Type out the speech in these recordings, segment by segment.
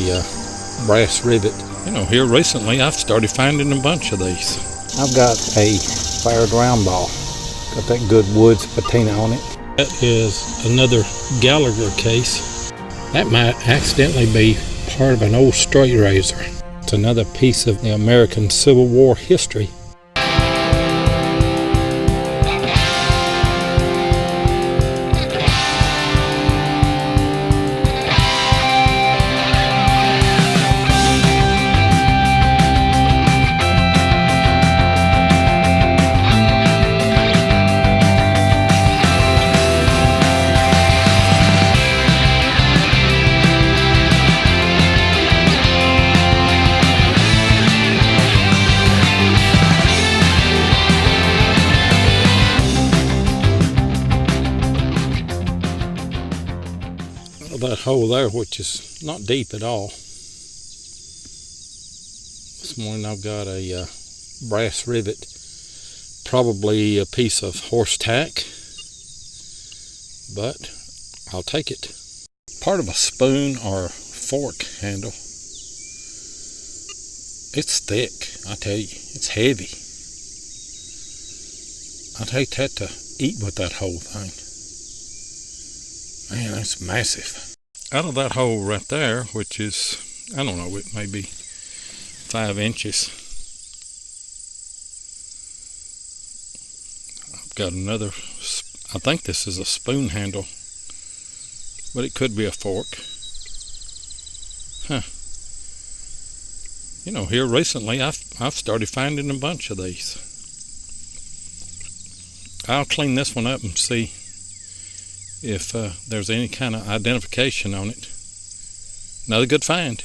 a brass rivet. You know, here recently I've started finding a bunch of these. I've got a fired round ball. Got that good Woods patina on it. That is another Gallagher case. That might accidentally be part of an old straight razor. It's another piece of the American Civil War history. That hole there, which is not deep at all. This morning I've got a brass rivet, probably a piece of horse tack, but I'll take it. Part of a spoon or fork handle. It's thick, I tell you. It's heavy. I'd hate that to eat with that whole thing. Man, that's massive. Out of that hole right there, which is, I don't know, it may be 5 inches. I've got another, I think this is a spoon handle, but it could be a fork. Huh. You know, here recently I've started finding a bunch of these. I'll clean this one up and see if there's any kind of identification on it. Another good find.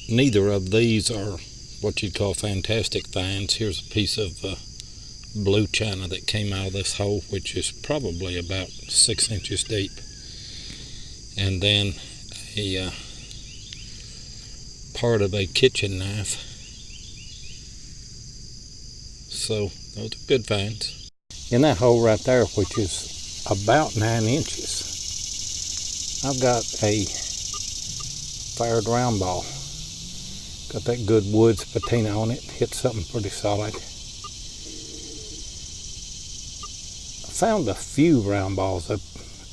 Neither of these are what you'd call fantastic finds. Here's a piece of blue china that came out of this hole, which is probably about 6 inches deep. And then a part of a kitchen knife. So those are good finds. In that hole right there, which is about 9 inches, I've got a fired round ball. Got that good Woods patina on it. Hit something pretty solid. I found a few round balls up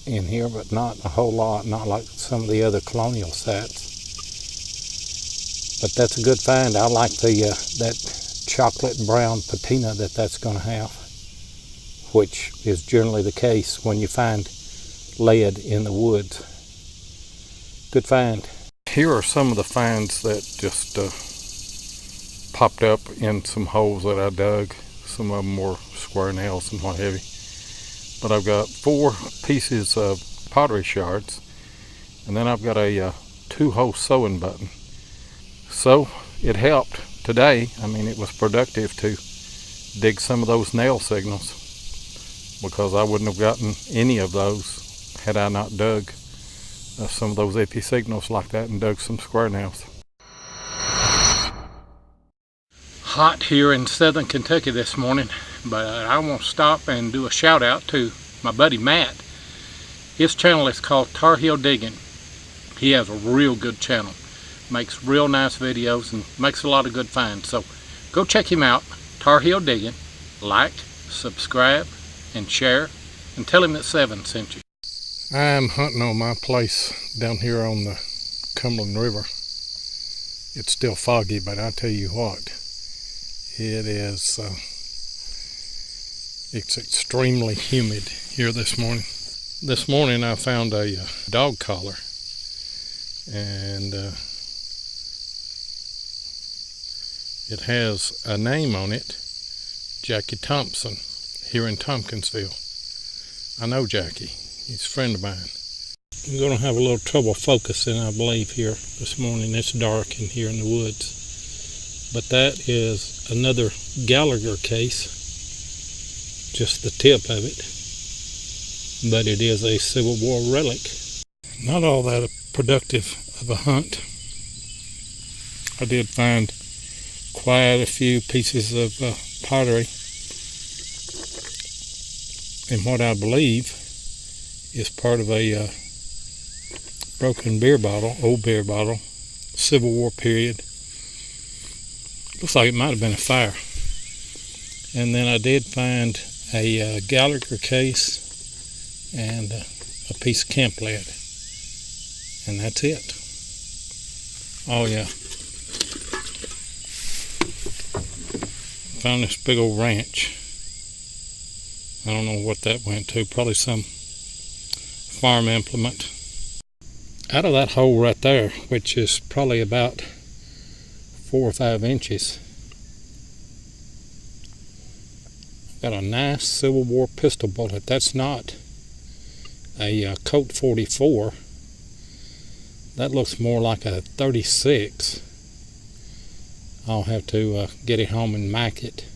in here, but not a whole lot, not like some of the other colonial sites. But that's a good find. I like the that chocolate brown patina that's going to have, which is generally the case when you find lead in the woods. Good find. Here are some of the finds that just popped up in some holes that I dug. Some of them were square nails and what have you. But I've got 4 pieces of pottery shards, and then I've got a 2-hole sewing button. So it helped today. I mean, it was productive to dig some of those nail signals, because I wouldn't have gotten any of those had I not dug some of those iffy signals like that and dug some square nails. Hot here in southern Kentucky this morning, but I want to stop and do a shout out to my buddy Matt. His channel is called Tar Heel Digging. He has a real good channel, makes real nice videos and makes a lot of good finds. So go check him out, Tar Heel Digging. Like, subscribe, and share, and tell him that Seven sent you. I'm hunting on my place down here on the Cumberland River. It's still foggy, but I tell you what, it is, it's extremely humid here this morning. This morning I found a dog collar, and it has a name on it, Jackie Thompson, here in Tompkinsville. I know Jackie, he's a friend of mine. I'm going to have a little trouble focusing, I believe, here this morning. It's dark in here in the woods. But that is another Gallagher case, just the tip of it. But it is a Civil War relic. Not all that productive of a hunt. I did find quite a few pieces of pottery and what I believe is part of a broken beer bottle, old beer bottle, Civil War period. Looks like it might have been a fire. And then I did find a Gallagher case and a piece of camp lead. And that's it. Oh yeah. Found this big old wrench. I don't know what that went to. Probably some farm implement. Out of that hole right there, which is probably about 4 or 5 inches, got a nice Civil War pistol bullet. That's not a Colt 44. That looks more like a 36. I'll have to get it home and mic it.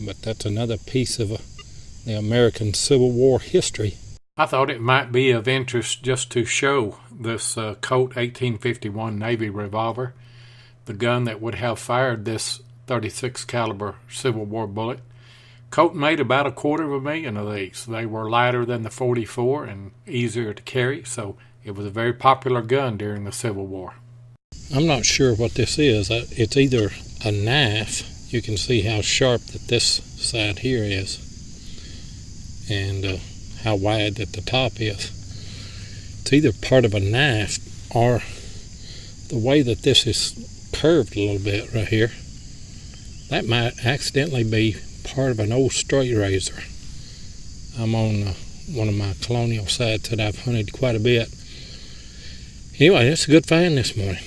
But that's another piece of the American Civil War history. I thought it might be of interest just to show this Colt 1851 Navy revolver, the gun that would have fired this 36 caliber Civil War bullet. Colt made about 250,000 of these. They were lighter than the 44 and easier to carry, so it was a very popular gun during the Civil War. I'm not sure what this is. It's either a knife. You can see how sharp that this side here is, and how wide that the top is. It's either part of a knife or the way that this is curved a little bit right here. That might accidentally be part of an old straight razor. I'm on one of my colonial sites that I've hunted quite a bit. Anyway, that's a good find this morning.